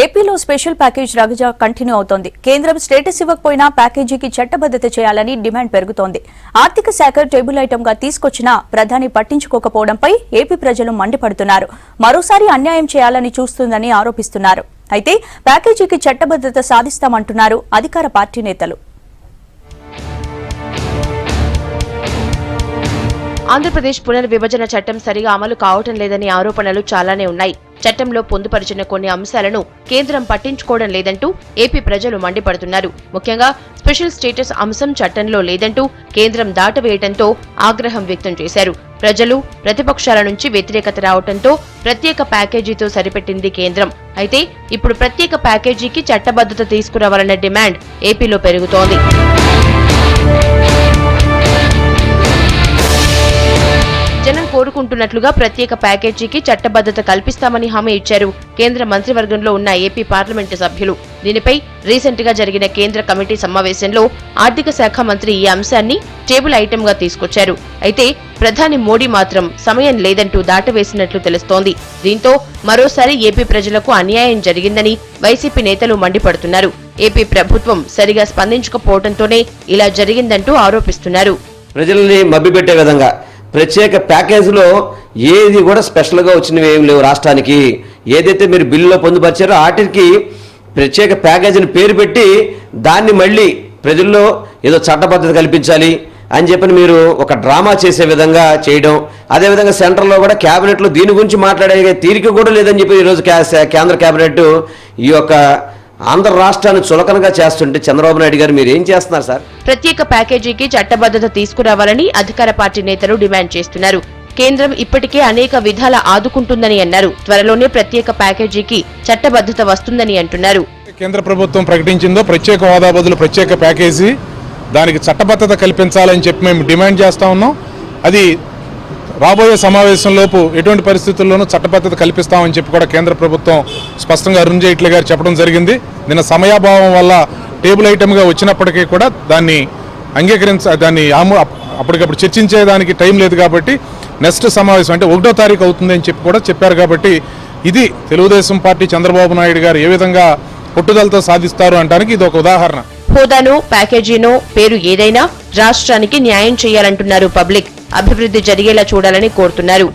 ఏపీలో special package రగజా continue అవుతోంది. కేంద్రం స్టేటస్ ఇవ్వకపోయినా ప్యాకేజీకి చట్టబద్దత చేయాలని డిమాండ్ పెరుగుతోంది. ఆర్థిక శాఖ టేబుల్ ఐటంగా తీసుకొచ్చినా ప్రధాని పట్టించుకోకపోవడంపై ఏపీ ప్రజలు మండిపడుతున్నారు. మరోసారి అన్యాయం చేయాలని చూస్తుందని ఆరోపిస్తున్నారు. అయితే ప్యాకేజీకి చట్టబద్దత సాధిస్తామంటున్నారు అధికార పార్టీ నేతలు. ఆంధ్రప్రదేశ్ పునర్విభజన చట్టం సరిగా అమలు కావటం లేదని ఆరోపణలు చాలానే ఉన్నాయి. చట్టంలో పొందుపరిచిన కొన్ని అంశాలను కేంద్రం పట్టించుకోవడం లేదంటూ ఏపీ ప్రజలు మండిపడుతున్నారు. ముఖ్యంగా స్పెషల్ స్టేటస్ అంశం చట్టంలో లేదంటూ కేంద్రం దాటవేయడంతో ఆగ్రహం వ్యక్తం చేశారు. ప్రజలు ప్రతిపక్షాల నుంచి వ్యతిరేకత రావడంతో ప్రత్యేక ప్యాకేజీతో సరిపెట్టింది కేంద్రం. అయితే ఇప్పుడు ప్రత్యేక ప్యాకేజీకి చట్టబద్దత తీసుకురావాలన్న డిమాండ్ ఏపీలో పెరుగుతోంది. జనం కోరుకుంటున్నట్లుగా ప్రత్యేక ప్యాకేజీకి చట్టబద్దత కల్పిస్తామని హామీ ఇచ్చారు కేంద్ర మంత్రివర్గంలో ఉన్న ఏపీ పార్లమెంటు సభ్యులు. దీనిపై రీసెంట్ గా జరిగిన కేంద్ర కమిటీ సమావేశంలో ఆర్థిక శాఖ మంత్రి ఈ అంశాన్ని టేబుల్ ఐటంగా తీసుకొచ్చారు. అయితే ప్రధాని మోడీ మాత్రం సమయం లేదంటూ దాటవేసినట్లు తెలుస్తోంది. దీంతో మరోసారి ఏపీ ప్రజలకు అన్యాయం జరిగిందని వైసీపీ నేతలు మండిపడుతున్నారు. ఏపీ ప్రభుత్వం సరిగా స్పందించకపోవడంతోనే ఇలా జరిగిందంటూ ఆరోపిస్తున్నారు. ప్రజల్ని మభ్యపెట్టే విధంగా ప్రత్యేక ప్యాకేజీలో ఏది కూడా స్పెషల్గా వచ్చినవి ఏం లేవు. రాష్ట్రానికి ఏదైతే మీరు బిల్లులో పొందుపరిచారో వాటికి ప్రత్యేక ప్యాకేజీని పేరు పెట్టి దాన్ని మళ్ళీ ప్రజల్లో ఏదో చట్టబద్ధత కల్పించాలి అని చెప్పని మీరు ఒక డ్రామా చేసే విధంగా చేయడం, అదేవిధంగా సెంట్రల్లో కూడా క్యాబినెట్లో దీని గురించి మాట్లాడే తీరిక కూడా లేదని చెప్పి ఈరోజు కేంద్ర క్యాబినెట్ ఈ యొక్క ఆంధ్ర రాష్ట్రాన్ని చులకనగా చేస్తుంటే చంద్రబాబు నాయుడు గారు మీరు ఏం చేస్తున్నారు సార్? ప్రత్యేక ప్యాకేజీకి చట్టబద్దత తీసుకురావాలని అధికార పార్టీ నేతలు డిమాండ్ చేస్తున్నారు. కేంద్రం ఇప్పటికే అనేక విధాల ఆదుకుంటుందని అన్నారు. త్వరలోనే ప్రత్యేక ప్యాకేజీకి చట్టబద్దత వస్తుందని అంటున్నారు. కేంద్ర ప్రభుత్వం ప్రకటించిందో ప్రత్యేక హోదా బదులు ప్రత్యేక ప్యాకేజీ, దానికి చట్టబద్దత కల్పించాలని చెప్పి మేము డిమాండ్ చేస్తా ఉన్నాం. అది రాబోయే సమావేశంలోపు ఎటువంటి పరిస్థితుల్లోనూ చట్టబద్దత కల్పిస్తామని చెప్పి కూడా కేంద్ర ప్రభుత్వం స్పష్టంగా అరుణ్ జైట్లీ గారు చెప్పడం జరిగింది. నిన్న సమయాభావం వల్ల టేబుల్ ఐటమ్గా వచ్చినప్పటికీ కూడా దాన్ని దాన్ని అప్పటికప్పుడు చర్చించేదానికి టైం లేదు కాబట్టి నెక్స్ట్ సమావేశం అంటే 1వ తారీఖు అవుతుంది అని చెప్పి కూడా చెప్పారు. కాబట్టి ఇది తెలుగుదేశం పార్టీ చంద్రబాబు నాయుడు గారు ఏ విధంగా పట్టుదలతో సాధిస్తారు అంటానికి ఇది ఒక ఉదాహరణ. హోదానో ప్యాకేజీనో పేరు ఏదైనా రాష్ట్రానికి న్యాయం చేయాలంటున్నారు పబ్లిక్. అభివృద్ధి జరిగేలా చూడాలని కోరుతున్నారు.